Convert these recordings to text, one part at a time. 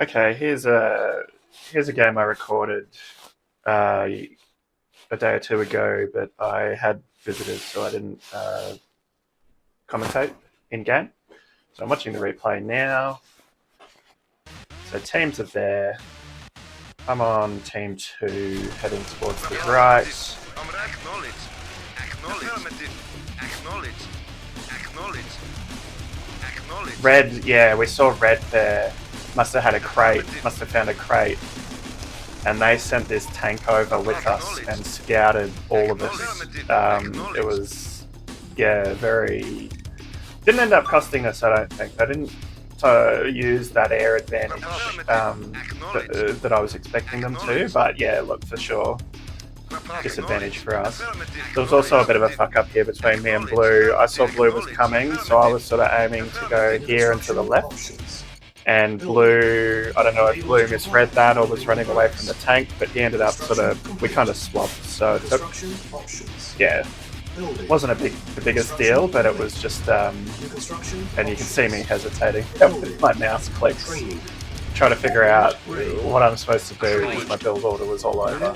Okay, here's a game I recorded uh, a day or two ago, but I had visitors, so I didn't commentate in game. So I'm watching the replay now. So teams are there. I'm on team two, heading towards the right. Acknowledge. Acknowledge. Red, yeah, we saw red there. Must have had a crate. Must have found a crate. And they sent this tank over with us and scouted all of us. It was, yeah, very. Didn't end up costing us, I don't think. They didn't use that air advantage that I was expecting them to, but yeah, look, for sure, disadvantage for us. There was also a bit of a fuck up here between me and Blue. I saw Blue was coming, so I was sort of aiming to go here and to the left. And Blue, I don't know if Blue misread that or was running away from the tank, but he ended up we kind of swapped. So, yeah, it wasn't the biggest deal, but it was just, and you can see me hesitating with my mouse clicks, trying to figure out what I'm supposed to do because my build order was all over.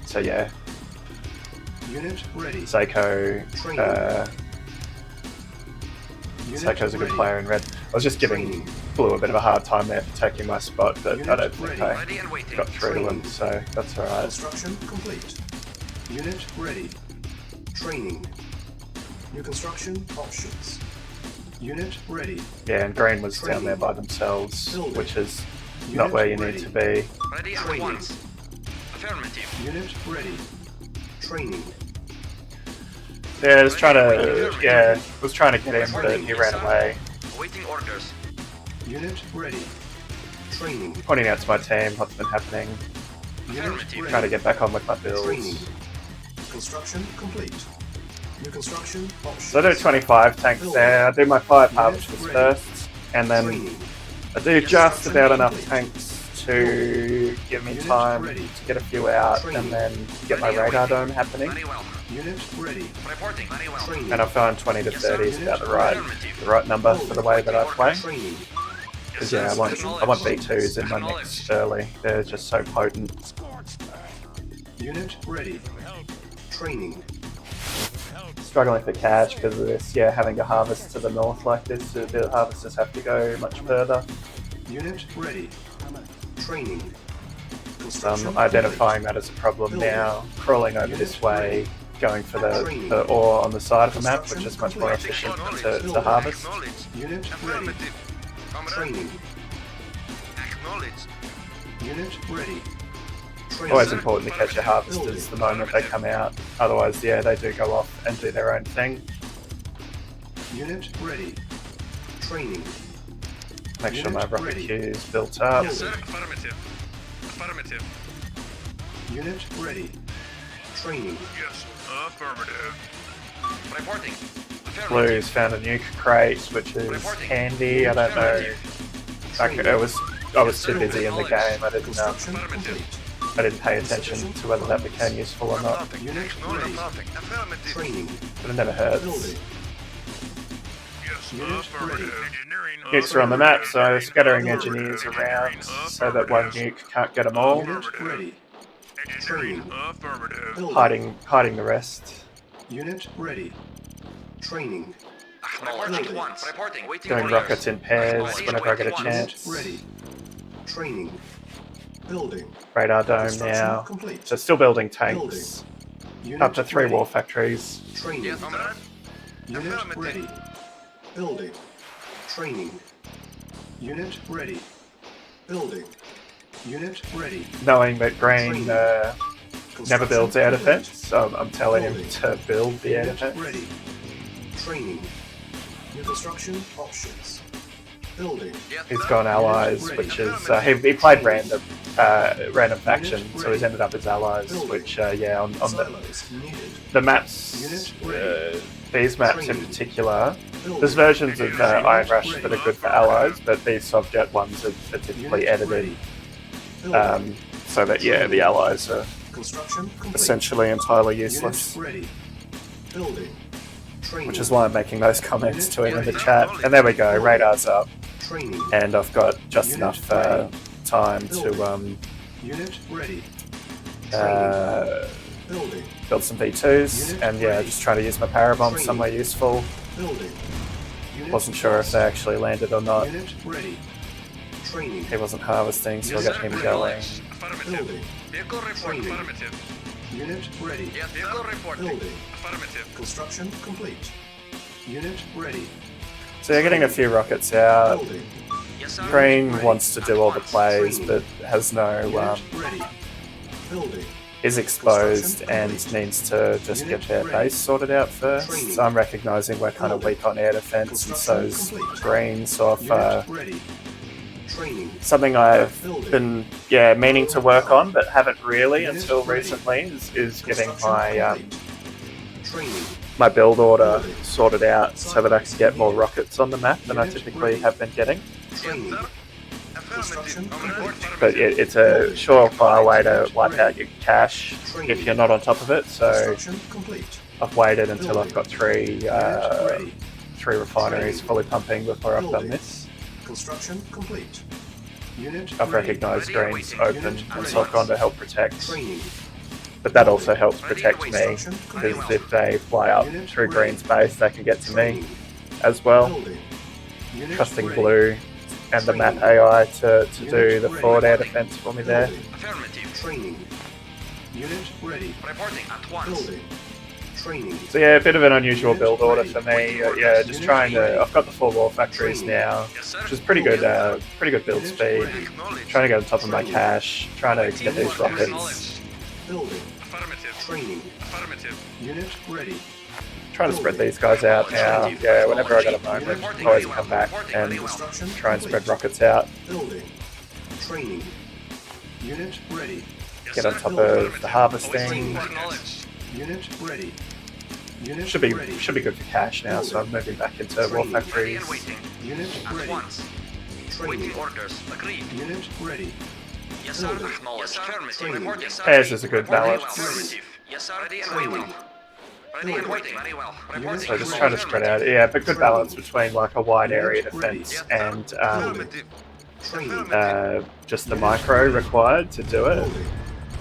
So yeah, Seiko. Seiko's a good player in red. I was just giving Blue a bit of a hard time there for taking my spot, but I don't think I got through to him, so that's alright. Construction complete. Unit ready. Training. New construction options. Unit ready. Yeah, and green was down there by themselves, which is not where you need to be. Ready at once. Affirmative. Unit ready. Training. Yeah, I was trying to get him, but he ran away. Awaiting orders. Unit ready. Training. Pointing out to my team what's been happening. Unit ready. Trying to get back on with my Training. builds. Construction complete. New construction options. So I do 25 tanks there. I do my 5 harvesters first, and then I do just about enough tanks to give me time to get a few out, and then get my radar dome happening. Very well. Unit ready. Reporting. Very well. Training. And I found 20 to 30 is about the right number for the way that I play. Training. Because yeah, I want B2s in my mix early. They're just so potent. Unit ready. Training. Struggling for cash because of this. Yeah, having to harvest to the north like this, the harvesters have to go much further. Unit ready. Training. So I'm identifying that as a problem now. Crawling over this way, going for the ore on the side of the map, which is much more efficient to harvest. Unit ready. Training. Acknowledged. Unit ready. Training. Always important to catch your harvesters the moment they come out. Otherwise, yeah, they do go off and do their own thing. Unit ready. Training. Make sure my rocket queue is built up. Yes, sir. Affirmative. Affirmative. Unit ready. Training. Yes. Affirmative. Reporting. Blue's found a nuke crate, which is handy. I don't know. I was too busy in the game. Construction complete. I didn't pay attention to whether that became useful or not. Unit ready. Affirmative. Training. But it never hurts. Building. Yes. Unit ready. Engineering. Nukes are on the map, so scattering engineers around so that one nuke can't get them all. Unit ready. Training. Affirmative. Building. Hiding the rest. Unit ready. Training. Reporting once. Reporting. Waiting Doing orders. rockets in pairs whenever I get a chance. Ready. Training. Building. Radar dome Construction now. complete. So still building tanks. Unit Up to 3 ready. war factories. Training. Yes, comrade. Unit Affirmative. ready. Building. Training. Unit ready. Building. Unit ready. Knowing that Green never Construction builds air complete. defense, so I'm telling him to build the air Unit defense. ready. Training. New construction options. Building. Yes, He's sir. gone allies, which is he played random faction, so he's ended up as allies. Which yeah, on Silos needed. the maps, Unit ready. these maps in particular, there's versions of IronRush that are good for allies, but these Sovjet ones are typically edited Building. so that yeah, the allies are Construction complete. essentially entirely Unit useless. ready. Building. Training. Which is why I'm making those comments to him in the chat. And there we go, radar's up. Training. and I've got just Unit enough ready. time to Unit ready. Building. build some V2s, Unit and yeah, ready. just try to use my power bomb Training. somewhere useful. Building. Unit Wasn't sure if lost. they actually landed or not. Unit ready. Training. He wasn't harvesting, so I'll Yes, get him sir. going. Affirmative. Building. Vehicle report. Training. Affirmative. Unit ready. Yes, vehicle reporting. Building. Affirmative. Construction complete. Unit ready. So you're getting a few rockets out. Building. Yes, sir. Crane Ready. wants to do all the plays, but has no Unit ready. Building. is exposed and needs to just get their base sorted out first. So I'm recognizing we're kind of weak on air defense, and so's green. So if Unit ready. Training. something I've been meaning to work on but haven't really until recently is getting my Training. my build order sorted out so that I can get more rockets on the map than I typically have been getting. Training. Affirmative. Affirmative. But it's a surefire way to wipe out your cache if you're not on top of it. So Construction complete. I've waited until I've got three Unit ready. refineries fully pumping before I've done this. Construction complete. Unit I've ready. recognised green's open, and so I've gone to help protect. Training. But that also helps protect me, because if they fly up through green's base, they can get to me as well. Building. Unit Trusting ready. blue and the map AI to do the forward air defense for me there. Building. Affirmative. Training. Unit ready. Reporting at once. Building. Training. So yeah, a bit of an unusual build order for me. Yeah, just trying to. I've got the 4 war factories now, Yes, sir. which is pretty good build speed. Acknowledged. Trying to get on top of my cache, trying to get these rockets. Acknowledged. Building. Affirmative. Training. Affirmative. Unit ready. Trying to spread these guys out now. Yeah, whenever I get a moment, I always come back and Construction try and spread complete. rockets out. Building. Training. Unit ready. Yes, Get on sir. top of the harvesting. Acknowledged. Unit ready. Unit Should be ready. good for cache now, so I'm moving back into war Ready factories. and waiting. Unit At ready. once. Training. Waiting orders. Agreed. Unit ready. Yes, sir. Building. Acknowledged. Affirmative. Training. Report. Yes, sir. Theirs is a good Reporting. balance. Affirmative. Yes, sir. Ready and Training. waiting. Ready and waiting. Very well. Reporting. So just trying to spread out. Yeah, but good balance between like a wide area defense and Affirmative. Training. just the micro required to do it. Building.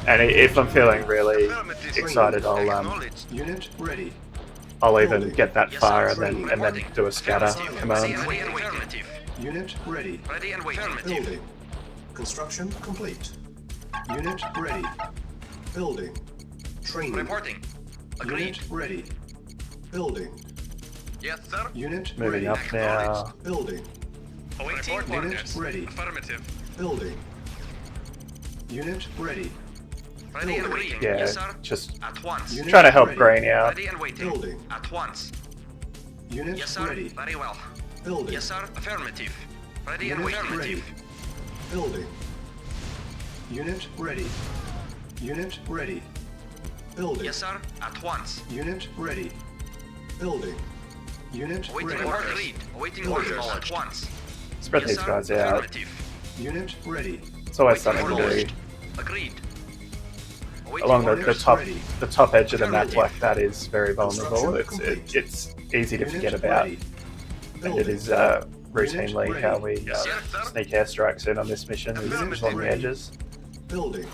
And if I'm feeling really Affirmative. excited, Acknowledged. Unit ready. I'll even get that Yes, far sir. and then do a scatter Affirmative. command. Ready and waiting. Affirmative. Unit ready. Ready and waiting. Building. Construction complete. Unit ready. Building. Training. Reporting. Agreed. Unit ready. Building. Yes, sir. Unit Moving ready. up now. Building. Awaiting Unit orders. ready. Affirmative. Building. Unit ready. Ready and waiting. Yeah, Yes, sir. just At once. Unit trying to help ready. Green out. Ready and waiting. Building. At once. Unit Yes, sir. ready. Very well. Building. Yes, sir. Affirmative. Ready and Unit waiting. ready. Building. Unit ready. Unit ready. Building. Yes, sir. At once. Unit ready. Building. Unit Awaiting ready. orders. Agreed. Awaiting Building. orders. At once. Spread Yes, these sir. guys out. Affirmative. Unit ready. It's always Awaiting something to orders. do. Agreed. Awaiting Along the orders. top edge of the map like that is very vulnerable. Construction It's easy to Unit forget about. ready. And it Building. is routinely ready. how we Yes, sir. sneak airstrikes in on this mission is along the ready. edges. Building.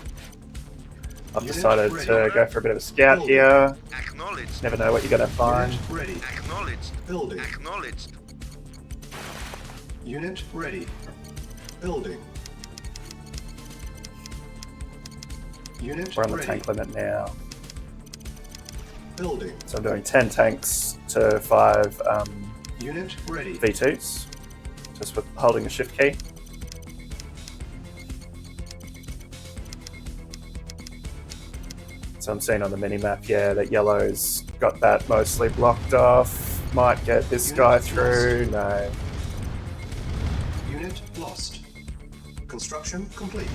I've Unit decided ready. to go for a bit of a scout Building. here. Acknowledged. Never know what you're going to find. Unit ready. Acknowledged. Building. Acknowledged. Unit ready. Building. Unit We're on the ready. tank limit now. Building. So I'm doing 10 tanks to 5 Unit ready. V2s, just with holding the shift key. So I'm seeing on the mini-map, yeah, that yellow's got that mostly blocked off. Might get this guy through, no. Unit lost. Construction complete.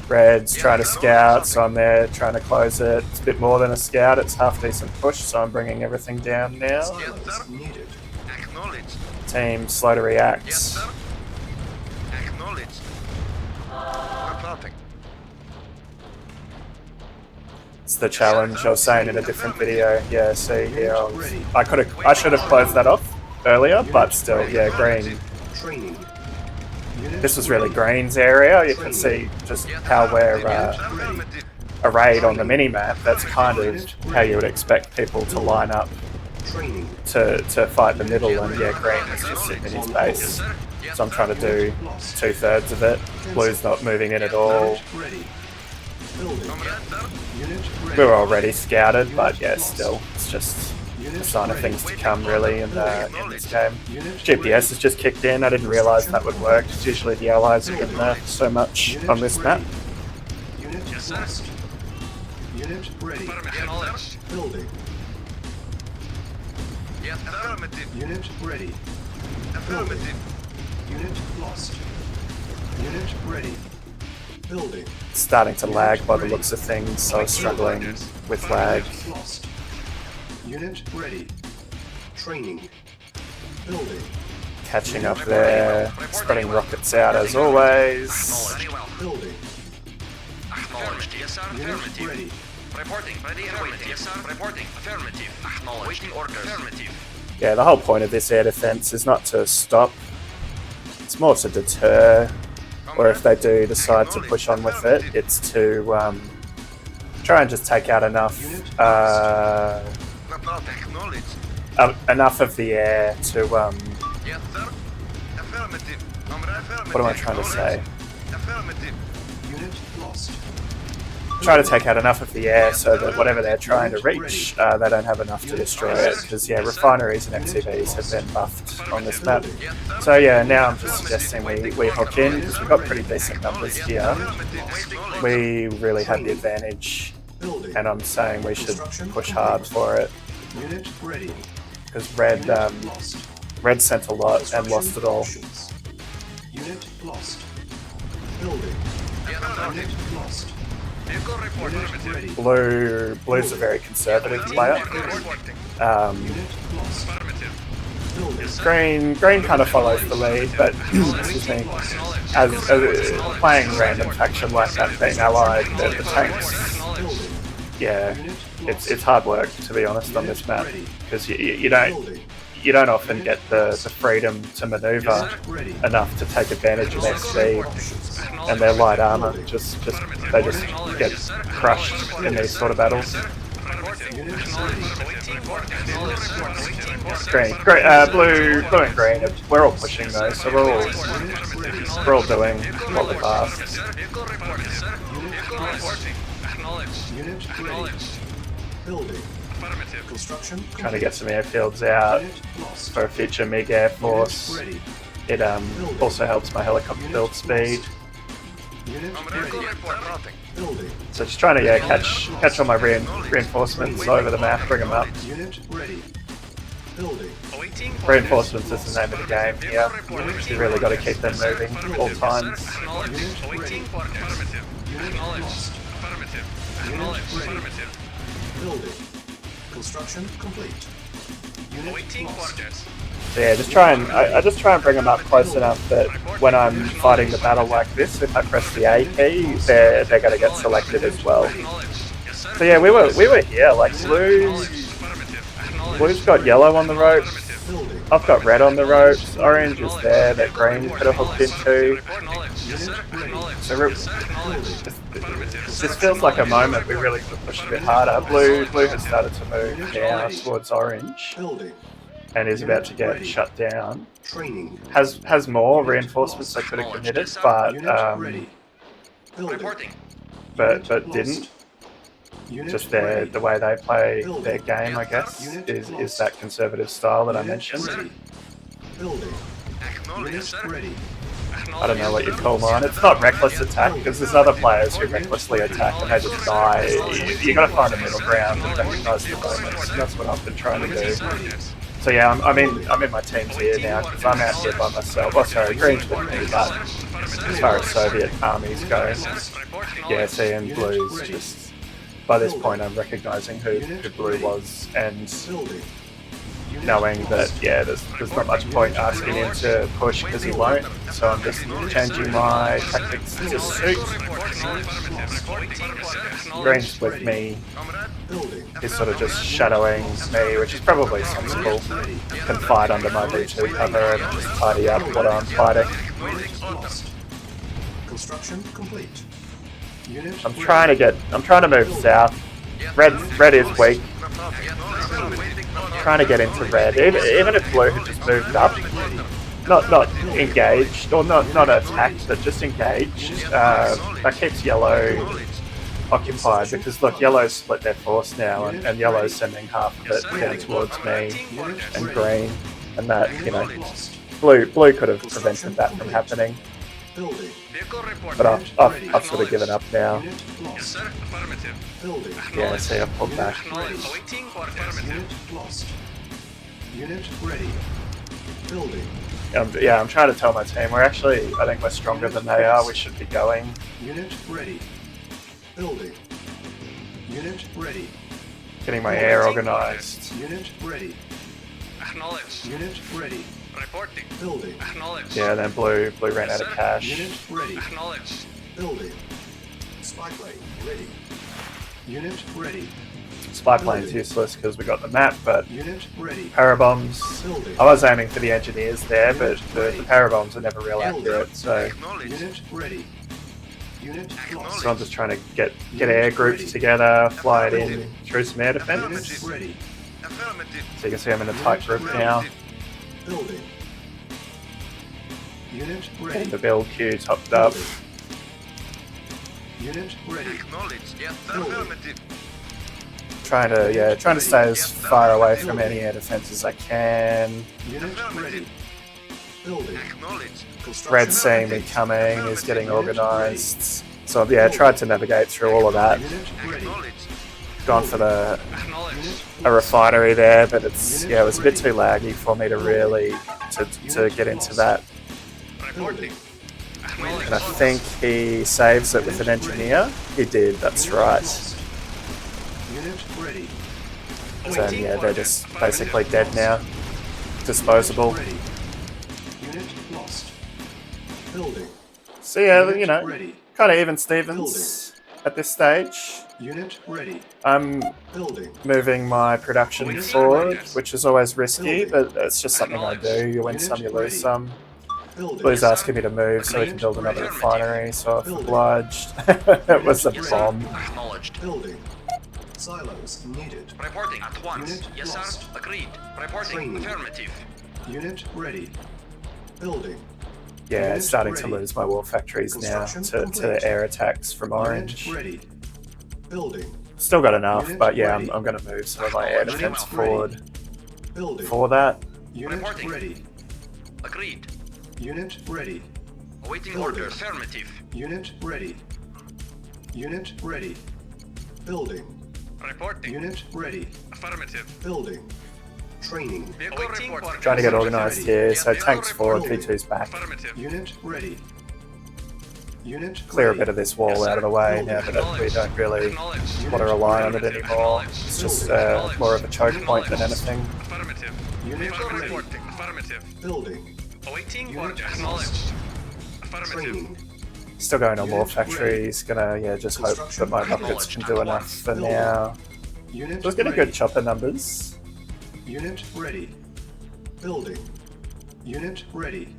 Red's trying to scout, so I'm there trying to close it. It's a bit more than a scout, it's half decent push, so I'm bringing everything down now. Silence needed. Acknowledged. Team slow to react. Yes, sir. Acknowledged. Reporting. It's the challenge I was saying in a different video. Yeah, see here, I should have closed that off earlier, but still, yeah, green. Training. this was really green's area. You can see just how we're Affirmative. arrayed on the mini-map. That's kind of how you would expect people to line up Training. to fight the middle, and yeah, green is just sitting in his base. So I'm trying to do 2/3 of it. Blue's not moving in at all. Ready. Building. Unit ready. We were already scouted, but yeah, still, it's just a sign of things to come really in this game. GPS has just kicked in. I didn't realise that would work. It's usually the allies have been nerfed so much on this map. Unit lost. Unit ready. Acknowledged. Building. Yes, affirmative. Unit ready. Affirmative. Unit lost. Unit ready. Building. It's starting to lag by the looks of things, so I was struggling with lag. Lost. Unit ready. Training. Building. Catching up there, spreading rockets out as always. Very well. Building. Acknowledged. Yes, sir. Unit Affirmative. ready. Reporting. Ready and waiting. Yes, sir. Reporting. Affirmative. Acknowledged. Waiting orders. Affirmative. Yeah, the whole point of this air defense is not to stop, it's more to deter, or if they do decide to push on with it, it's to try and just take out enough Acknowledged. enough of the air to Yes, sir. Affirmative. Affirmative. what am I trying to say? Affirmative. Unit lost. Try to take out enough of the air so that whatever they're trying to reach, they don't have enough to destroy it. Because yeah, refineries and MCVs have been buffed on this map. So yeah, now I'm just suggesting we hook in because we've got pretty decent numbers here. We really had the advantage, Building. and I'm saying we should push hard for it. Unit ready. Because red Lost. red sent a lot and lost it all. Options. Unit lost. Building. Unit lost. Vehicle report. Unit ready. Blue's a very conservative player. Unit lost. Affirmative. Green kind of follows the lead, but excuse me, as playing random faction like that, being allied, the tanks, Building. yeah, Unit lost. it's hard work to be honest on this map because you don't Building. often get the freedom to maneuver Ready. enough to take advantage of their speed and their light armor. They just get crushed in these sort of battles. Green, blue and green. We're all pushing though, so we're all doing what we've asked. Vehicle report. Yes, sir. Vehicle reporting. Acknowledged. Unit ready. Acknowledged. Building. Affirmative. Construction. Trying to get some airfields out Unit lost. for a future MiG Air Force. Ready. It also helps my helicopter build speed. Unit Vehicle ready. report. Routing. Building. So just trying to catch all my reinforcements over the map, bring them up. Unit ready. Building. Awaiting. Reinforcements is the name of the game here. You really got to keep them moving at all times. Acknowledged. Awaiting orders. Affirmative. Unit Acknowledged. lost. Affirmative. Unit Acknowledged. ready. Affirmative. Building. Construction complete. Unit Awaiting lost. orders. So yeah, I just try and bring them up close enough that when I'm fighting the battle like this, if I press the A key, they're going to get selected as well. Acknowledged. Yes, sir. So yeah, we were here. Like Affirmative. Acknowledged. blue's got yellow on the ropes. Building. I've got red on the ropes. Orange is there that green could have hooked into. Acknowledged. Yes, sir. Acknowledged. So Yes, sir. Acknowledged. this feels like a moment we really could push a bit harder. Blue has started to move down towards orange Building. and is about to get shut down. Training. Has more reinforcements they could have committed, but Unit ready. Building. Reporting. but Lost. didn't. Unit Just ready. the way they play their game, I guess, is that conservative style that I mentioned. Ready. Building. Acknowledged. Yes, Unit sir. ready. I don't know what you call mine. It's not reckless attack because there's other players who recklessly attack and they just die. You got to find a middle ground and recognise the moments. And that's what I've been trying to do. So yeah, I'm in my teams here now because I'm out here by myself. Oh, sorry, Green's with me, but as far as Soviet armies go, yeah, see, and Blue's just by this point I'm recognising who Blue was, and Building. knowing that, yeah, there's not much point asking him to push because he won't. So I'm just changing my tactics to suit. Green's with me. He's sort of just shadowing me, which is probably sensible. Can fight under my V2 cover and just tidy up what I'm fighting. Construction complete. Unit I'm trying to move south. Red is weak. Trying to get into red. Even if blue had just moved up, not engaged or not attacked, but just engaged. That keeps yellow occupied because look, yellow's split their force now, and yellow's sending half of it down towards me and green, and that, you know, blue could have prevented that from happening. building. But I've sort of given up now. Unit lost. Building. Yeah, see, I've pulled back. Awaiting orders. Unit lost. Unit ready. Building. I'm trying to tell my team I think we're stronger than they are. We should be going. Unit ready. Building. Unit ready. Getting my air organised. Unit ready. Acknowledged. Unit ready. Reporting. Building. Acknowledged. Yeah, then blue ran out of cash. Unit ready. Acknowledged. Building. Spy plane ready. Unit ready. Spy plane's useless because we got the map, but Unit ready. parabombs. Building. I was aiming for the engineers there, but the parabombs are never real accurate, so Unit ready. Unit lost. I'm just trying to get air groups together, fly it in through some air defense. Unit ready. So you can see I'm in a tight group now. Building. Unit Getting ready. the build queue topped up. Unit ready. Acknowledged. Yes, Building. Trying to stay as far away from any air defense as I can. Unit ready. Building. Acknowledged. Construction Red seeing me complete. coming is getting organised. So yeah, I tried to navigate through all of that. Unit ready. Acknowledged. Gone for Acknowledged. a refinery there, but it was a bit too laggy for me to really to get into that. Reporting. And I think he saves it with an engineer. He did, that's right. Unit ready. So yeah, they're just basically dead now. Disposable. Ready. Unit lost. Building. So yeah, Unit you know, ready. kind of even Stevens at this stage. Unit ready. I'm Building. moving my production forward, which is always risky, but it's just something I do. You win some, you lose some. Building. Blue's asking me to move so we can build another refinery, so I've obliged. It was a bomb. Acknowledged. Building. Silos needed. Reporting at once. Unit Yes, lost. sir. Agreed. Reporting. Training. Affirmative. Unit ready. Building. Yeah, Unit starting to ready. lose my war factories now Construction to complete. air attacks from orange. Unit ready. Building. Still got enough, Unit but yeah, ready. I'm going to move some of my air Unit defense ready. forward Building. for that. Unit Reporting. ready. Agreed. Unit ready. Awaiting Building. order. Affirmative. Unit ready. Unit ready. Building. Reporting. Unit ready. Affirmative. Building. Training. Vehicle report. Trying to get organised here, so Yes, tanks forward, building. V2's back. Affirmative. Unit ready. Unit Clear a ready. bit of this wall out of the way now that we don't really Acknowledged. want to rely on it anymore. It's just more of a choke point than anything. Affirmative. Unit Vehicle ready. reporting. Affirmative. Building. Awaiting Unit order. lost. Acknowledged. Affirmative. Training. Still going on war Unit factories. Gonna just hope that my rockets can do enough for now. Unit So it's getting ready. good chopper numbers. Unit ready. Building. Unit ready.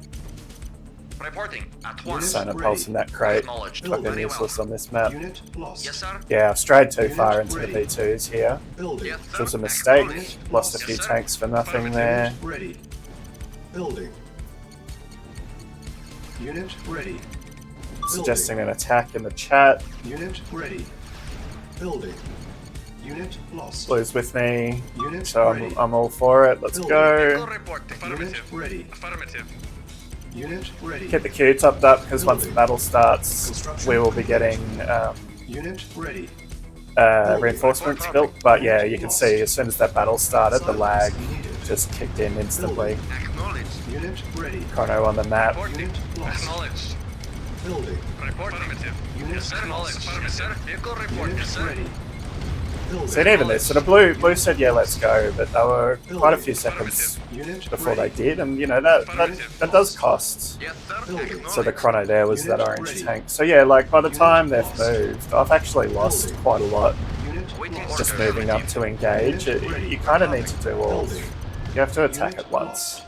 Reporting at Unit once. Sign up ready. pulse in that crate. Acknowledged. Fucking Very well. useless on this map. Unit lost. Yes, sir. Yeah, I've strayed too Unit far into the ready. V2s here. Building. Yes, It was a sir. mistake. Acknowledged. Lost a Yes, few sir. tanks for nothing there. Unit ready. Building. Unit ready. Suggesting an attack in the chat. Unit ready. Building. Unit lost. Blue's with me, Unit so ready. I'm all for it. Let's Vehicle go. reporting. Unit Affirmative. ready. Affirmative. Unit ready. Keep the queue topped up because once the battle starts, we will be getting Unit ready. reinforcements built. But yeah, you can see as soon as that battle started, the lag Needed. just kicked in instantly. Acknowledged. Unit ready. Chrono on the map. Reporting. Unit lost. Acknowledged. Building. Report. Affirmative. Unit Yes, sir. lost. Affirmative, sir. Vehicle report. Unit Yes, sir. ready. So and even this, so the blue said yeah, let's go, but they were quite a few seconds Unit before they ready. did, and you know that does cost. Yes, sir. Building. So the chrono there was that Unit orange ready. tank. So yeah, like by the Unit time they've lost. moved, I've actually lost Building. quite a lot. Unit Waiting lost. Just moving up to engage, you kind of need to do all. You have to attack at once.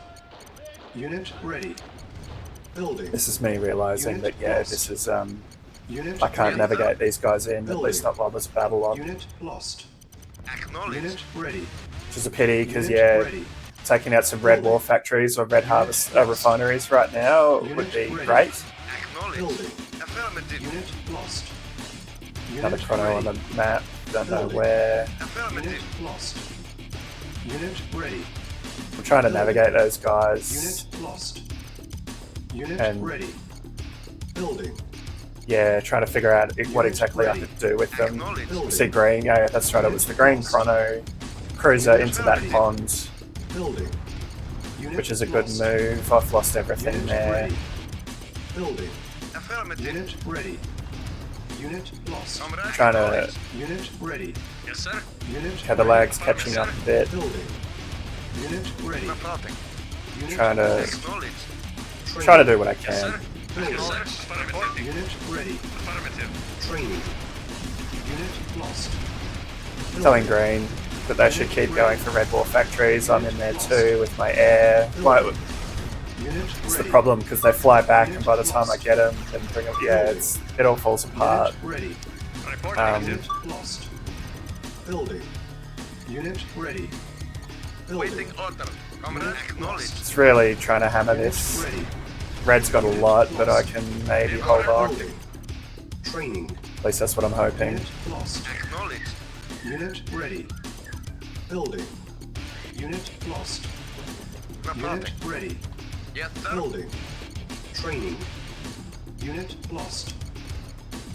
Unit ready. Building. This is me realizing that yeah, this is Unit I can't ready. navigate these guys in, at Building. least not while there's a battle on, Unit lost. Acknowledged. Unit ready. which is a pity because Unit yeah, ready. taking out some red war factories or red harvest refineries right now would be great. Acknowledged. Building. Affirmative. Unit lost. Another Unit chrono on ready. the map, don't know Building. where. Unit Affirmative. lost. Unit ready. I'm trying to navigate those guys. Unit lost. Unit And- ready. Building. Yeah, trying to figure out what exactly I could do with them. Acknowledged. See green, yeah, that's right, it was the green chrono cruiser into that pond, Building. Unit which is a good lost. move. I've lost everything Unit there. ready. Building. Affirmative. Unit ready. Unit lost. Comrade. Trying to. Acknowledged. Unit ready. Yes, sir. Unit Okay, the ready. lag's catching up a bit. Building. Unit ready. Reporting. Unit Trying to lost. Acknowledged. try to do what I Yes, sir. can. Building. Acknowledged. Affirmative. Unit ready. Affirmative. Training. Unit lost. Telling green that they should keep going for red war factories. I'm in there too with my air. Unit It's the ready. problem because they fly back, and by the time I get them and bring them, yeah, it all falls apart. Unit ready. Reporting. Unit lost. Building. Unit ready. Building. Waiting order. Comrade. Acknowledged. It's really trying to hammer Unit this. ready. Red's got a lot, but I can maybe hold on. Building. Training. At least that's what I'm hoping. Unit lost. Acknowledged. Unit ready. Building. Unit lost. Unit Reporting. ready. Yes, sir. Building. Training. Unit lost.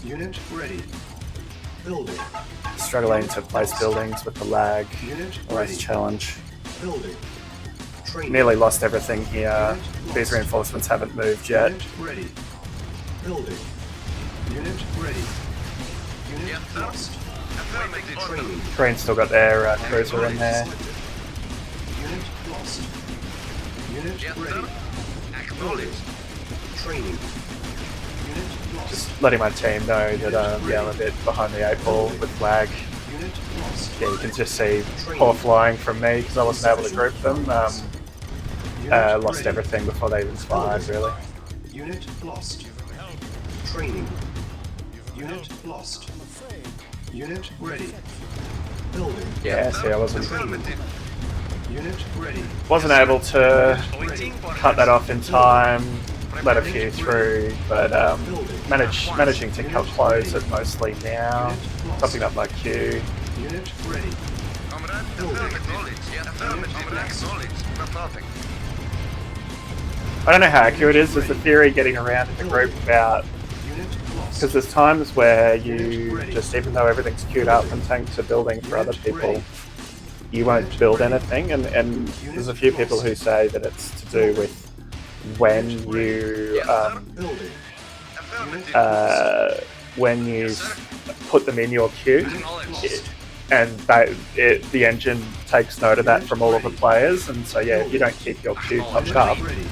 Unit ready. Building. Struggling to place buildings with the lag. Unit Always ready. a challenge. Building. Training. Nearly lost everything here. These reinforcements haven't moved yet. Unit ready. Building. Unit ready. Unit Yes, sir. lost. Affirmative. Order. Training. Green's still got their cruiser in there. Unit lost. Unit Yes, ready. sir. Acknowledged. Training. Unit lost. Letting my team know that yeah, I'm a bit behind the 8 ball with lag. Unit lost. Yeah, you can just see poor flying from me because I wasn't able to group them. Unit Lost ready. everything before they even fired, really. Unit lost. Training. Unit lost. Unit ready. Building. Yeah, see, I wasn't Unit ready. able to Waiting for cut that off in time. Let a few through, but managing to close it mostly now. Topping up my queue. Unit ready. Comrade. Acknowledged. Yes, affirmative. Acknowledged. Reporting. I don't know how accurate it is. There's a theory getting around in the group about Unit lost. because there's times where you just, even though everything's queued up and tanks are building for other people, you won't build anything. And there's a few people who say that it's to do with when you Building. Affirmative. when you put them in your queue, and the engine takes note of that from all of the players. And so yeah, if you don't keep your queue topped up, Ready.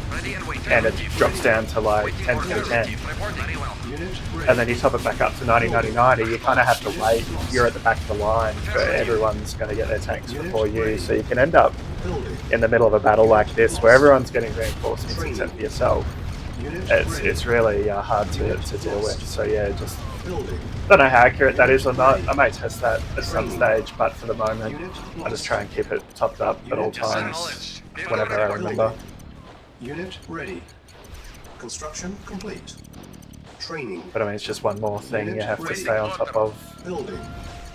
Ready and waiting. and it10 to 10. Reporting. Very well. Unit ready. And then you top it back up to 90, 90, 90, you kind of have to wait. You're at the back of the line, but everyone's going to get their tanks before you, so you can end up Building. in the middle of a battle like this where everyone's getting reinforcements except for yourself. Unit It's really hard to deal with. So yeah, just Building. don't know how accurate that is or not. I may test that at some stage, but for the moment, Unit I just try and keep it topped up at all times, whenever I remember. Unit ready. Construction complete. Training. But I mean, it's just one more thing you have to stay on top of. Building.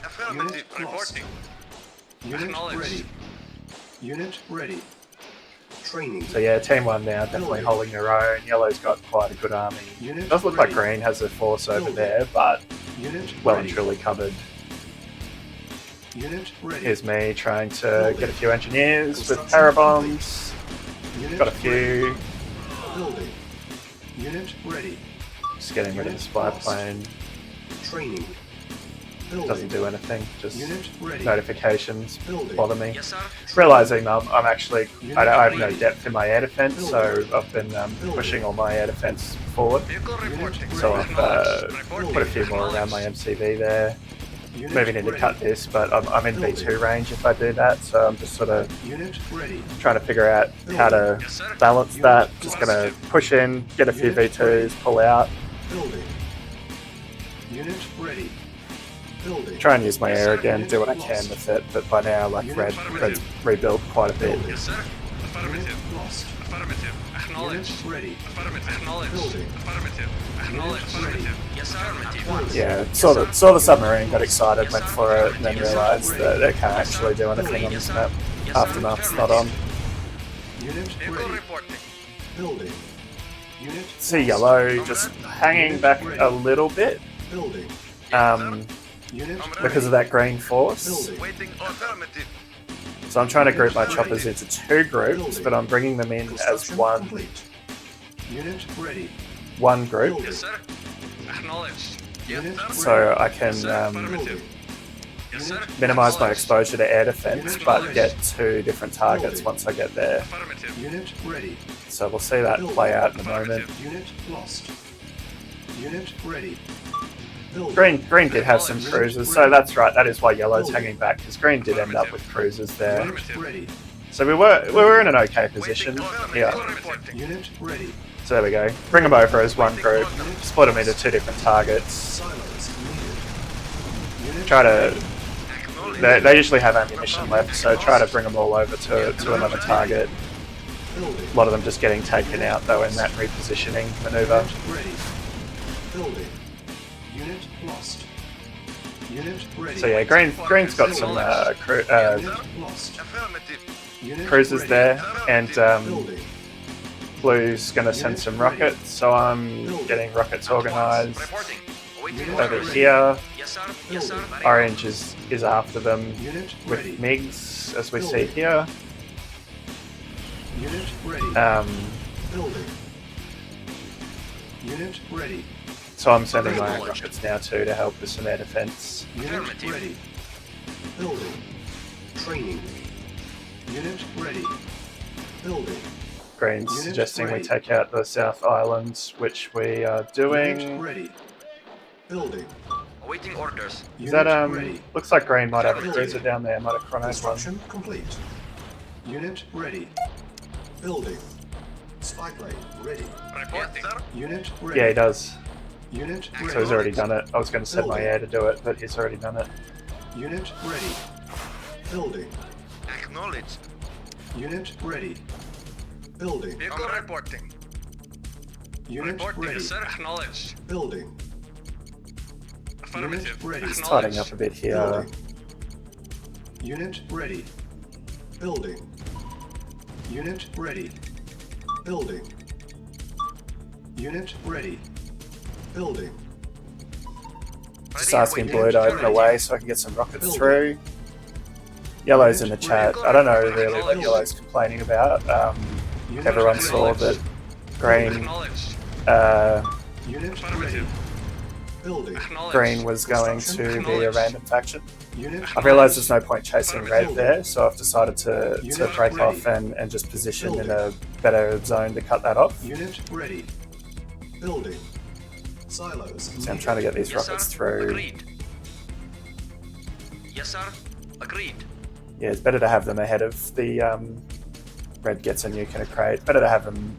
Affirmative. Unit lost. Reporting. Unit Acknowledged. ready. Unit ready. Training. So yeah, Team 1 now definitely holding their own. Yellow's got quite a good army. Unit It does look like ready. Green has a force over there, but Unit well and ready. truly covered. Unit ready. Here's me trying to get a few engineers with parabombs. Unit Got a few. Building. Unit ready. Just getting rid of the spy plane. Training. doesn't do anything. Just Unit ready. notifications Building. bother me. Yes, sir. Realizing I'm actually I have no depth in my air defense, so I've been pushing all my air defense forward. Vehicle reporting. So I've Reporting. put a few more around my MCV there. Unit Maybe need to ready. cut this, but I'm in V2 range if I do that, so I'm just sort of Unit ready. trying to figure out how to Yes, sir. balance that. Just gonna push in, get a few V2s, pull out, Building. Unit ready. Building. try and use my air again, do what I can with it, but by now, like, Red's rebuilt quite a bit. Yes, sir. Unit Affirmative. lost. Affirmative. Unit Acknowledged. ready. Affirmative. Acknowledged. Building. Affirmative. Acknowledged. Affirmative. Yes, sir. Affirmative. Yeah, saw the submarine, got excited, went for it, and then realised that it can't actually do anything on this map. Aftermath's not on. Unit Vehicle ready. reporting. Building. Unit See yellow just hanging back a little bit building. Unit because of that green force. building. Waiting. Affirmative. So I'm trying to group my choppers into two groups, but I'm bringing them in as Construction one complete. Unit ready. group, Yes, sir. Acknowledged. Yes, Unit sir. so I can Affirmative. Yes, sir. minimize my Acknowledged. exposure to air defense, but get two different targets once I get there. Affirmative. Unit ready. So we'll see that play out in a moment. Unit lost. Unit ready. Building. Green did have some cruisers, so that's right. That is why yellow's hanging back, because green did end up with cruisers there. Unit ready. So we were in an okay position. Yeah. Unit ready. So there we go. Bring them over as one group. Split them into two different targets. Silos needed. Unit Try to. Acknowledged. They usually have ammunition left, so try to bring them all over to another target. building. A lot of them just getting taken out though in that repositioning maneuver. Unit ready. Building. Unit lost. Unit ready. So yeah, green's got some Unit lost. Affirmative. Unit cruisers ready. there, and Building. blue's gonna send some rockets. So I'm getting rockets organised Reporting. Waiting over orders. here. Yes, sir. Yes, sir. Orange is after them Unit with ready. MiGs, as we see here. Unit ready. Building. Unit ready. So I'm sending my own rockets now too to help with some air defense. Unit Affirmative. ready. Building. Training. Unit ready. Building. Green's Unit suggesting we ready. take out the South Island, which we are Unit doing. ready. Building. Awaiting orders. Is that Unit ready. looks like Green might have a cruiser down there, might have chronoed one. Construction complete. Unit ready. Building. Spy plane ready. Reporting. Unit ready. Yeah, he does. Unit ready. So he's already done it. I was going to send my air to do it, but he's already done it. Unit ready. Building. Acknowledged. Unit ready. Building. Vehicle reporting. Unit Reporting. ready. Yes, sir. Acknowledged. Building. Affirmative. Unit ready. He's tightening up a bit here. Building. Unit ready. Building. Unit ready. Building. Unit ready. Building. Just asking Blue to open a way so I can get some rockets through. Yellow's in the chat. I don't know really what Yellow's complaining about. Unit Everyone ready. saw that Green Acknowledged. Unit ready. Affirmative. Building. Acknowledged. Green was going to be a random faction. Unit I've realised there's no point chasing red there, so I've decided to break off and just position in a better zone to cut that off. Unit ready. Building. Silos. So I'm trying to get these Yes, rockets sir. through. Agreed. Yes, sir. Agreed. Yeah, it's better to have them ahead of the red gets a nuke in a crate. Better to have them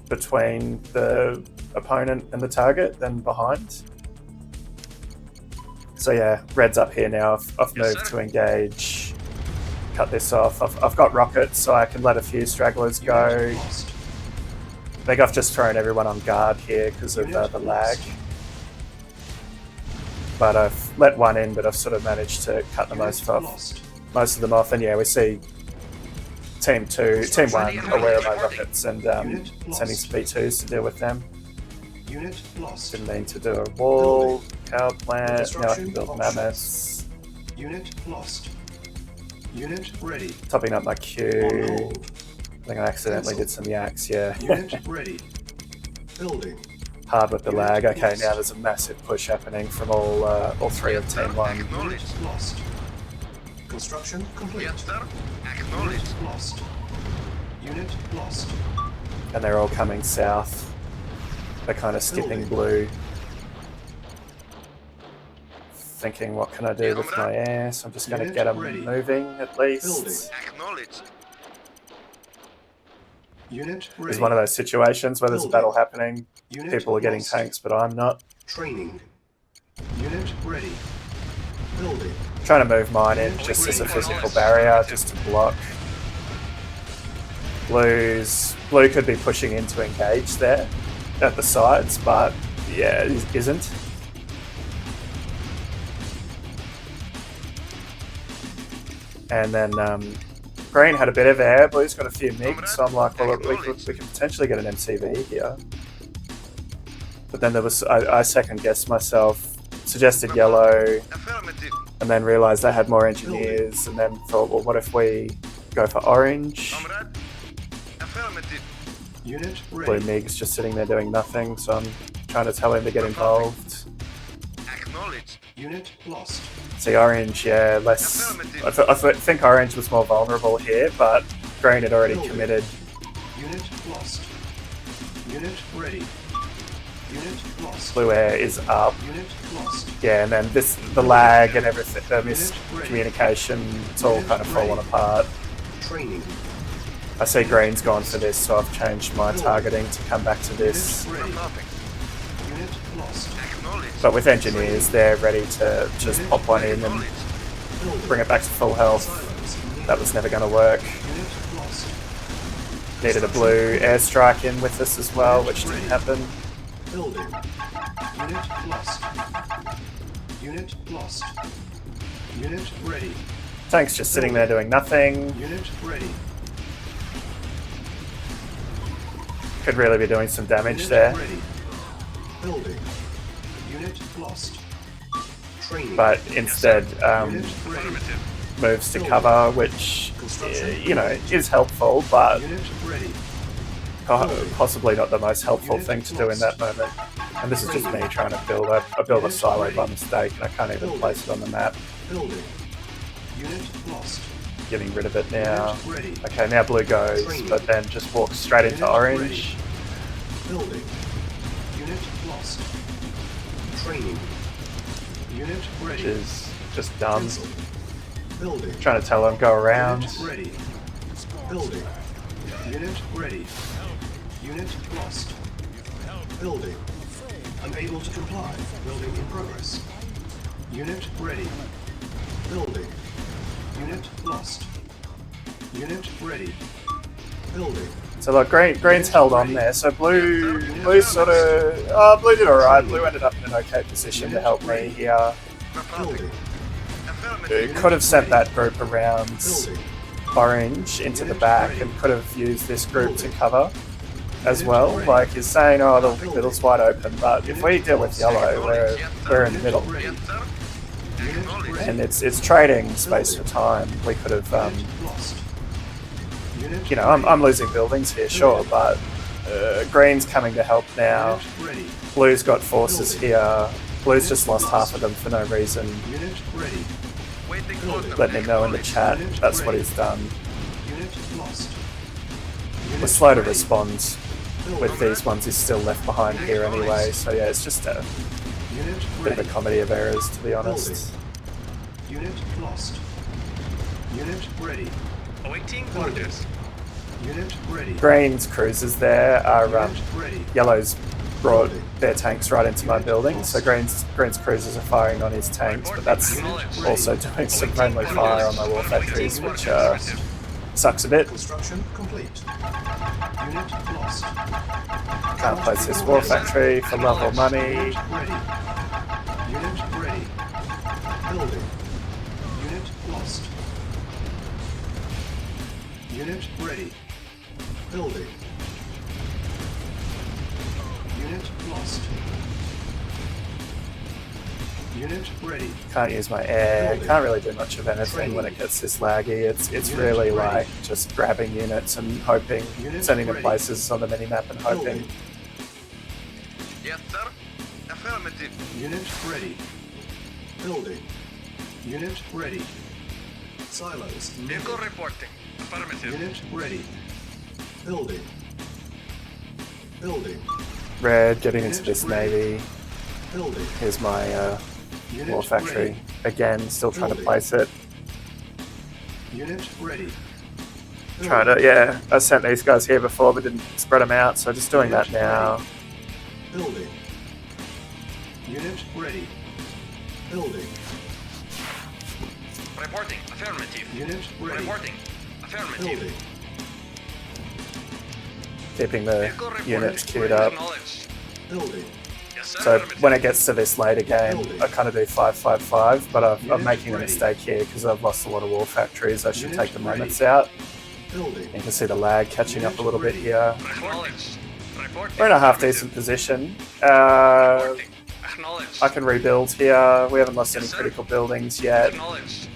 between the opponent and the target than behind. So yeah, red's up here now. I've Yes, moved sir. to engage. Cut this off. I've got rockets, so I can let a few stragglers go. Unit lost. I think I've just thrown everyone on guard here because of the lag. But I've let one in, but I've sort of managed to cut the most of them off. And yeah, we see Team 1 aware of my rockets and sending some B2s to deal with them. Unit lost. Didn't mean to do a wall, power plant, now I can build mammoths. Unit lost. Unit ready. Topping up my On queue. hold. I think I accidentally did some yaks, yeah. Unit ready. Building. Hard with the lag. Okay, now there's a massive push happening from all three of Team 1. Unit lost. Construction complete. Yes, sir. Unit Acknowledged. lost. Unit lost. And they're all coming south. They're kind of skipping blue. Thinking, what can I do with my air? So I'm just going to get them moving at least. Acknowledged. Unit ready. It's one of those situations where there's a battle happening. Unit People are getting lost. tanks, but I'm not. Training. Unit ready. Building. Trying to move mine in just as a physical barrier, just to block. Blue could be pushing in to engage there at the sides, but yeah, it isn't. And then Green had a bit of air, Blue's got a few MiGs, so I'm like, well, we could potentially get an MCV here. But then there was, I second guessed myself, suggested yellow, Affirmative. and then realised I had more engineers, and then thought, well, what if we go for orange? Comrade. Affirmative. Unit Blue ready. MiG's just sitting there doing nothing, so I'm trying to tell him to get involved. Acknowledged. Unit lost. See, orange, yeah, less... I think orange was more vulnerable here, but Green had already committed. Unit lost. Unit ready. Unit lost. Blue air is up. Unit lost. Yeah, and then the lag and everything, the miscommunication, it's all kind of fallen apart. Training. I see Green's gone for this, so I've changed my targeting to come back to this. Unit ready. Copy. Unit lost. Acknowledged. But with engineers, they're ready to just pop one in and Building. bring it back to full health. Silos. That was never going to work. Unit lost. Needed a blue airstrike in with us as well, which didn't happen. Building. Unit lost. Unit lost. Unit ready. Tank's just sitting there doing nothing. Unit ready. Could really be doing some damage Unit there. ready. Building. Unit lost. Training. But instead Unit ready. moves to cover, which, you know, is helpful, but Unit ready. possibly not the most helpful thing to do in that moment. And this is just me trying to build a silo by mistake, and I can't even place it on the map. Building. Unit lost. Getting rid of it now. Unit ready. Okay, now blue goes, but then just walks straight into Unit orange. Building. Unit lost. Training. Unit Which ready. is just dumb. Cancel. Building. Trying to tell him go around. Unit ready. Building. Unit ready. Unit lost. Building. Unable to comply. Building in progress. Unit ready. Building. Unit lost. Unit ready. Building. So look, green's held on there. So blue sort of, blue did alright. Blue ended up in an okay position to help me here. Building. It could have sent that group around Building. orange into the back and could have used this group to cover as well. Like he's saying, oh, the middle's wide open, but if we deal with yellow, we're in the middle. Ready. Unit ready. And it's trading space for time. We could have, Lost. Unit you know, I'm losing buildings here, sure, but green's coming to help now. Unit ready. Blue's got forces here. Blue's just lost half of them for no reason. Unit ready. Waiting order. Let me know in the chat. That's what he's done. Unit lost. We're slow to respond with these ones. He's still left behind here anyway. So yeah, it's just a Unit bit of ready. a comedy of errors, to be honest. Unit lost. Unit ready. Awaiting orders. Unit ready. Green's cruisers there are Unit ready. yellow's brought their tanks right into my building. So green's cruisers are firing on his tanks, but that's also doing some friendly fire on my war factories, which sucks a bit. Construction complete. Unit lost. Can't place this war factory for love or money. Unit ready. Unit ready. Building. Unit lost. Unit ready. Building. Unit lost. Unit ready. Can't use my air. Can't really do much of anything when it gets this laggy. It's really like just grabbing units and hoping, sending them places on the minimap and hoping. Yes, sir. Affirmative. Unit ready. Building. Unit ready. Silos Vehicle moving. reporting. Affirmative. Unit ready. Building. Building. Red, getting into this navy. Building. Here's my Unit war factory. ready. Again, still trying to Building. place it. Unit ready. Trying to, yeah, I sent these guys here before but didn't spread them out, so just doing that now. Building. Unit ready. Building. Reporting. Affirmative. Unit ready. Reporting. Affirmative. Building. Keeping the Vehicle reporting. units queued up. Acknowledged. Building. Yes, sir. So Affirmative. when it gets to this later game, I kind of do 5-5-5, but I'm making a ready. mistake here because I've lost a lot of war factories. I should Unit take the ready. mammoths out. Building. You can see the lag catching up a little bit here. Acknowledged. Reporting. We're in a half decent position. Reporting. Acknowledged. I can rebuild here. We haven't lost any Yes, sir. critical buildings yet. Acknowledged.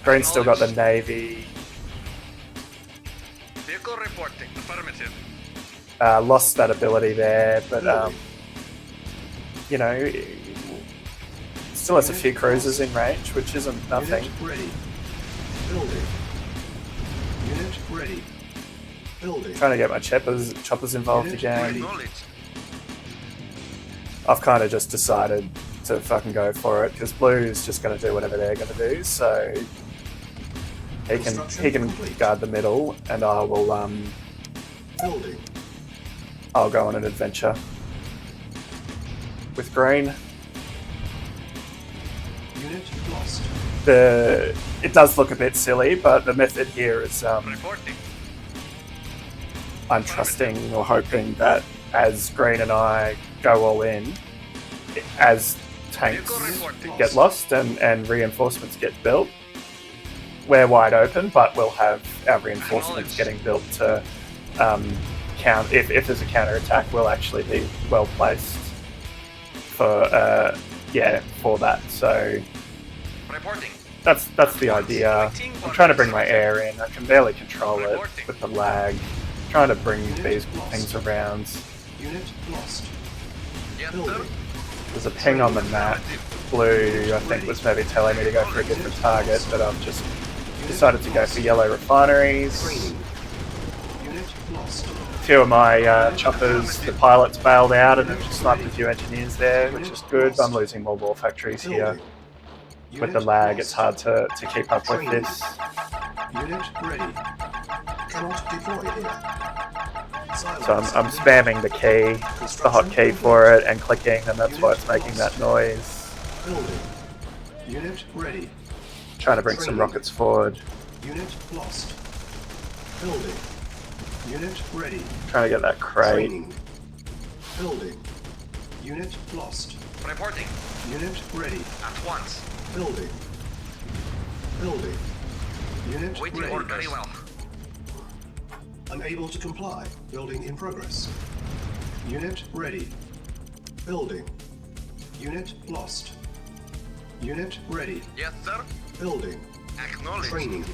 Green's still got the Acknowledged. navy. Vehicle reporting. Affirmative. Lost that ability there, but you know, still has a few cruisers in range, which isn't nothing. Unit ready. Building. Unit ready. Building. Trying to get my choppers involved Unit again. ready. Acknowledged. I've kind of just decided to fucking go for it because Blue's just going to do whatever they're going to do. So he can guard the middle, and I will Building. I'll go on an adventure with Green. Unit lost. It does look a bit silly, but the method here is Reporting. I'm trusting or hoping that as Green and I go all in, as tanks get lost and reinforcements get built, we're wide open, but we'll have our reinforcements getting built to if there's a counter attack, we'll actually be well placed for that. So Reporting. that's the idea. I'm trying to bring my air in. I can barely control it with the lag. Trying to bring these things around. Unit lost. Yes, sir. Building. There's a ping on the map. Blue, I think, was maybe telling me to go for a different target, but I've just decided to go for yellow refineries. Training. Unit lost. A few of my choppers, the pilots bailed out and have just sniped a few engineers there, which is good. I'm losing more war factories here. Building. With the lag, it's hard to keep up with this. Unit ready. Cannot deploy here. So I'm spamming the key, the hotkey for it, and clicking, and that's why it's making that noise. Building. Unit ready. Trying to bring some rockets forward. Unit lost. Building. Unit ready. Trying to get that crate. Training. Building. Unit lost. Reporting. Unit ready. At once. Building. Building. Unit Waiting ready. order. Very well. Unable to comply. Building in progress. Unit ready. Building. Unit lost. Unit ready. Yes, sir. Building. Acknowledged. Training.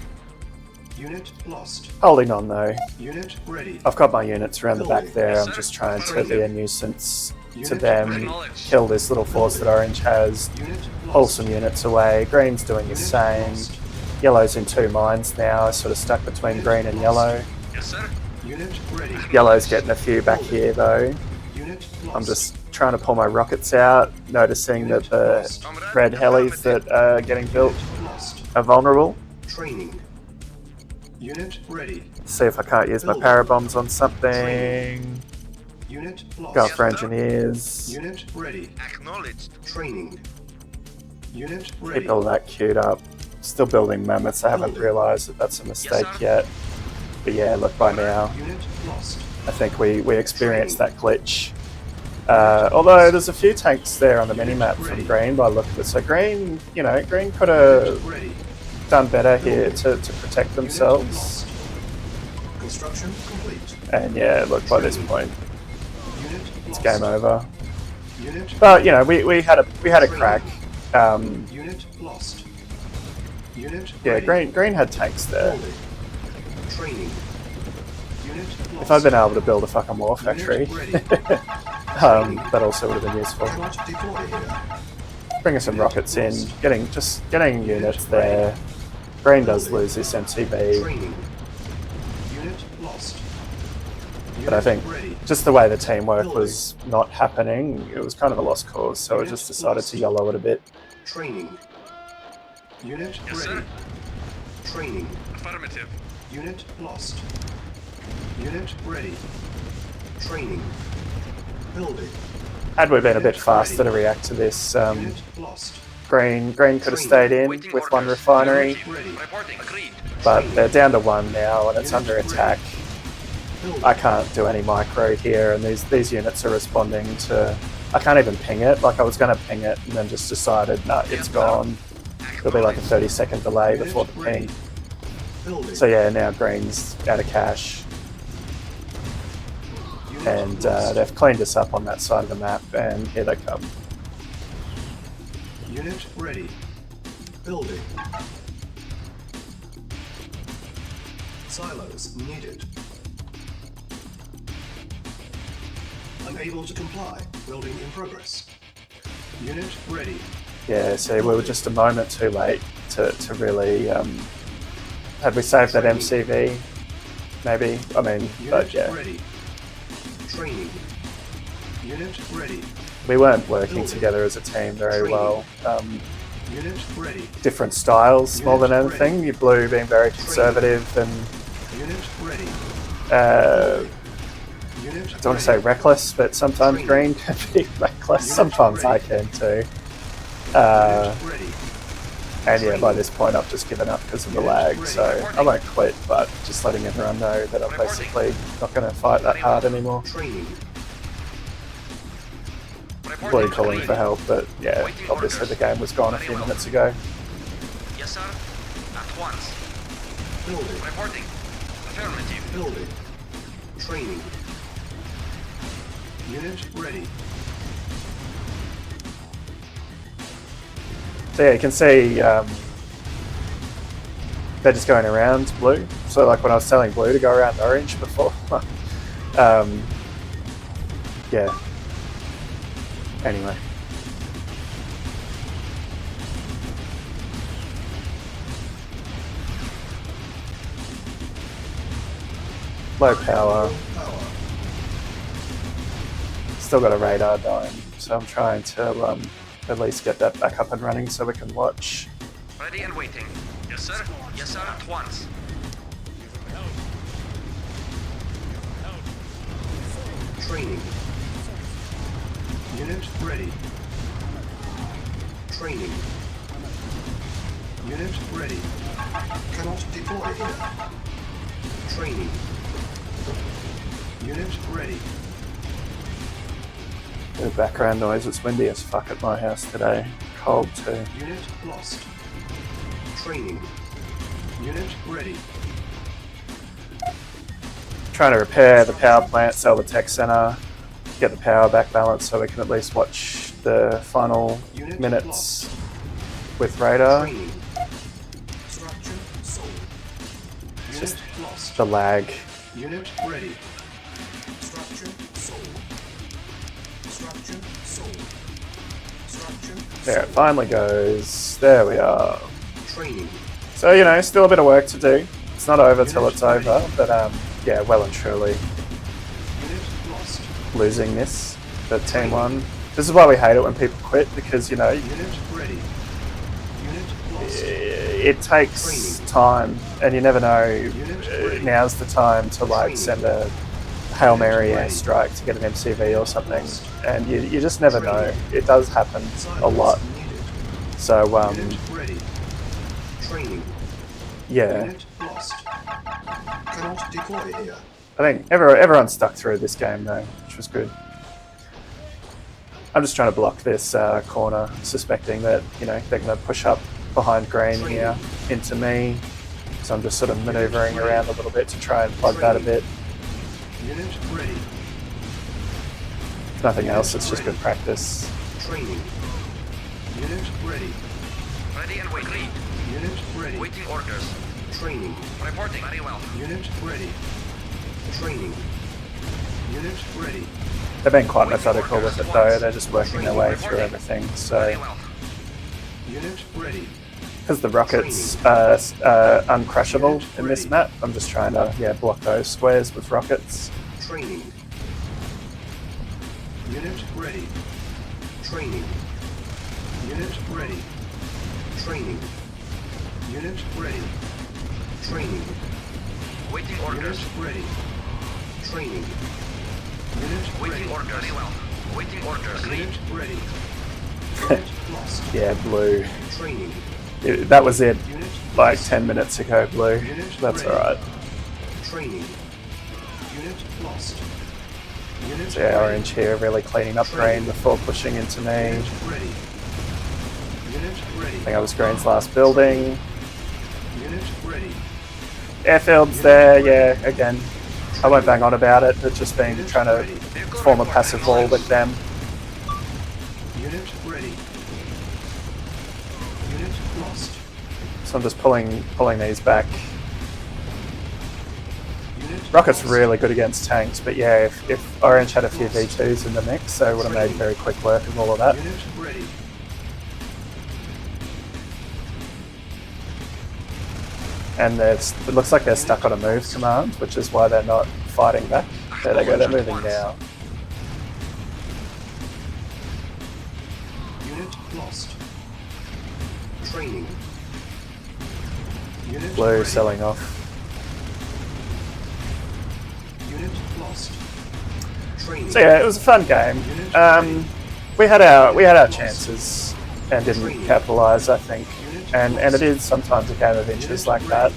Unit lost. Holding on though. Unit ready. I've got my units around the back there. Yes, I'm sir. just trying to be a nuisance to Unit them. Acknowledged. Kill this little force that Orange has. Unit Pull lost. some units away. Green's doing the Unit same. lost. Yellow's in 2 mines now. Sort of stuck between green and yellow. Yes, sir. Unit ready. Yellow's getting a few back here though. Unit lost. I'm just trying to pull my rockets out, noticing that the red helis that are getting built Unit lost. are vulnerable. Training. Unit ready. See if I can't use my parabombs on something. Unit lost. Go for engineers. Unit ready. Acknowledged. Training. Unit ready. Keep all that queued up. Still building mammoths. I haven't Building. realised that that's a mistake sir. yet. But yeah, look, by now, Unit lost. I think we experienced that glitch. Although there's a few tanks there on the minimap from Green by the look of it. So Green, Green could have Unit ready. done better here to protect Unit themselves. lost. Construction complete. And yeah, look, by this point, Unit it's lost. game over. Unit But we had a crack. Unit lost. Unit Yeah, ready. Green had tanks there. Building. Training. Unit lost. If I'd been able to build a fucking war factory, Unit ready. That also would have been useful. Cannot deploy here. Bringing some rockets in, getting units there. Green does lose this MCB, Training. Unit lost. but I Unit think ready. just the way the teamwork was not happening, it was kind of a lost cause, so I just decided to yellow it a bit. Training. Unit Yes, ready. sir. Training. Affirmative. Unit lost. Unit ready. Training. Building. Had we been a bit faster to react to this, Unit lost. Green could have stayed in Waiting with one orders. refinery, Ready. Reporting. Agreed. but they're down to one now and it's under attack. Building. I can't do any micro here, and these units are responding to. I can't even ping it. Like I was going to ping it, and then just decided, no, it's gone. It'll be like a 30-second delay before the ping. Building. So yeah, now green's out of cash, Unit and lost. they've cleaned us up on that side of the map, and here they come. Unit ready. Building. Silos needed. Unable to comply. Building in progress. Unit ready. Yeah, so we were just a moment too late to really. Had we saved that MCV, maybe. I mean, but Unit yeah, ready. Training. Unit ready. we weren't working together as a team very well. Unit ready. Different styles more than anything. You blue being very conservative and Unit ready. Unit I don't want to say reckless, but sometimes green can be reckless. Sometimes I can too. ready. And yeah, by this point I've just given up because of the lag, so I won't quit, but just letting everyone know that I'm basically not going to fight that hard anymore. Training. Blue calling for help, but yeah, obviously the game was gone a few minutes ago. Yes, sir. At once. Building. Reporting. Affirmative. Building. Training. Unit ready. So yeah, you can see they're just going around blue. So like when I was telling blue to go around orange before. Yeah. Anyway. Low power. Power. Still got a radar dying, so I'm trying to at least get that back up and running so we can watch. Ready and waiting. Yes, sir. Yes, sir. At once. Training. Unit ready. Training. Unit ready. Cannot deploy here. Training. Unit ready. Bit of background noise. It's windy as fuck at my house today. Cold too. Unit lost. Training. Unit ready. Trying to repair the power plant, sell the tech center, get the power back balanced so we can at least watch the final Unit minutes with radar. Training. Structure sold. Unit Just lost. the lag. Unit ready. Structure sold. Structure sold. Structure There it finally goes. There we are. training. So, you know, still a bit of work to do. It's not over till it's over, but yeah, well and truly Unit lost. losing this, the team one. This is why we hate it when people quit, because, you know, Unit ready. Unit lost. it takes time, and you never know. Now's the time to like send a Hail Mary airstrike to get an MCV or something, and you just never know. It does happen a lot. Needed. So Unit ready. Training. yeah, Unit lost. Cannot deploy here. I think everyone stuck through this game though, which was good. I'm just trying to block this corner, suspecting that, you know, they're going to push up behind green here into me. So I'm just sort of maneuvering around a little bit to try and plug that a bit. Unit ready. If nothing else, it's just good practice. Training. Unit ready. Ready and waiting. Unit ready. Waiting orders. Training. Reporting. Very well. Unit ready. Training. Unit ready. They've been quite methodical with it though. They're just working their way through everything. Very So well. Unit ready. because the rockets are uncrushable in this map, I'm just trying to block those squares with rockets. Training. Unit ready. Training. Unit ready. Training. Unit ready. Training. Waiting Unit orders. ready. Training. Unit Waiting ready. orders. Very well. Waiting orders. Read. Unit ready. Unit lost. Yeah, blue. Training. That was it. Unit Like lost. 10 minutes ago, blue. Unit That's ready. alright. Training. Unit lost. Unit So yeah, ready. orange here really cleaning up green before pushing into me. Unit ready. Unit ready. I think I was green's last building. Unit ready. Airfield's there, yeah, again. I won't bang on about it, but just been trying to form a passive wall with them. Unit ready. Unit lost. So I'm just pulling these back. Unit Rocket's lost. really good against tanks, but yeah, if Orange had a few V2s in the mix, they would have made very quick work of all of that. Unit ready. And it looks like they're stuck on a move command, which is why they're not fighting back. There they go, they're moving now. Unit lost. Training. Unit Blue ready. selling off. Unit lost. Training. So yeah, it was a fun game. We had our chances and didn't capitalise, I think. And it is sometimes a game of inches like that.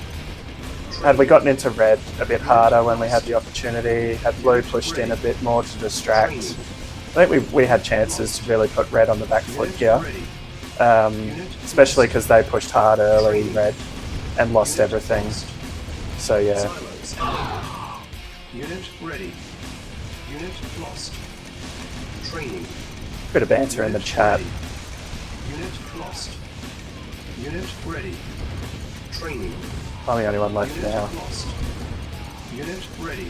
Had we gotten into red a bit harder when we had the opportunity, had blue pushed in a bit more to distract, I think we had chances to really put red on the back foot here. Especially because they pushed hard early, red, and lost everything. So yeah, Silos. Unit ready. Unit lost. Training. bit of banter in the chat. Unit lost. Unit ready. Training. I'm the only one left Unit now. lost. Unit ready.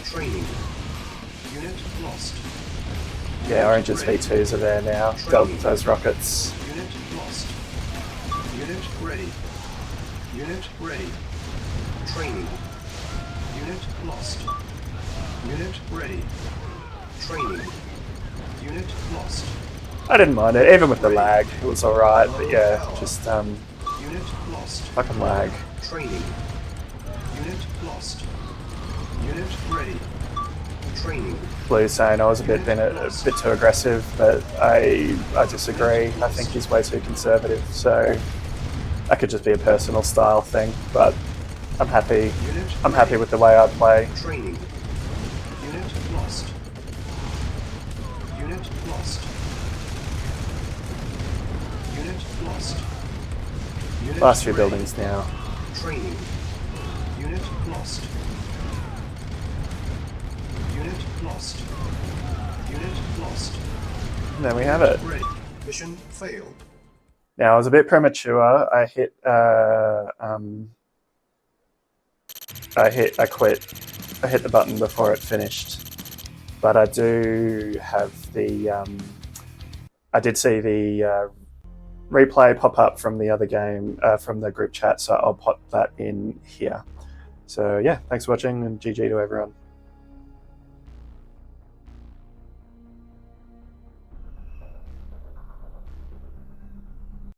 Training. Unit lost. Yeah, Orange's V2s are there now. Got those rockets. Unit lost. Unit ready. Unit ready. Training. Unit lost. Unit ready. Training. Unit lost. I didn't mind it, even with the lag, it was alright, but yeah, just Unit lost. fucking lag. Training. Unit lost. Unit ready. Training. Blue saying I was a bit too aggressive, but I disagree. I think he's way too conservative, so that could just be a personal style thing, but I'm happy. I'm happy with the way I play. Training. Unit lost. Unit lost. Unit lost. Unit Last few ready. buildings now. Training. Unit lost. Unit lost. Unit lost. And there we have it. Ready. Mission failed. Now, I was a bit premature. I quit. I hit the button before it finished. But I do have the, I did see the replay pop up from the other game, from the group chat, so I'll pop that in here. So yeah, thanks for watching and GG to everyone.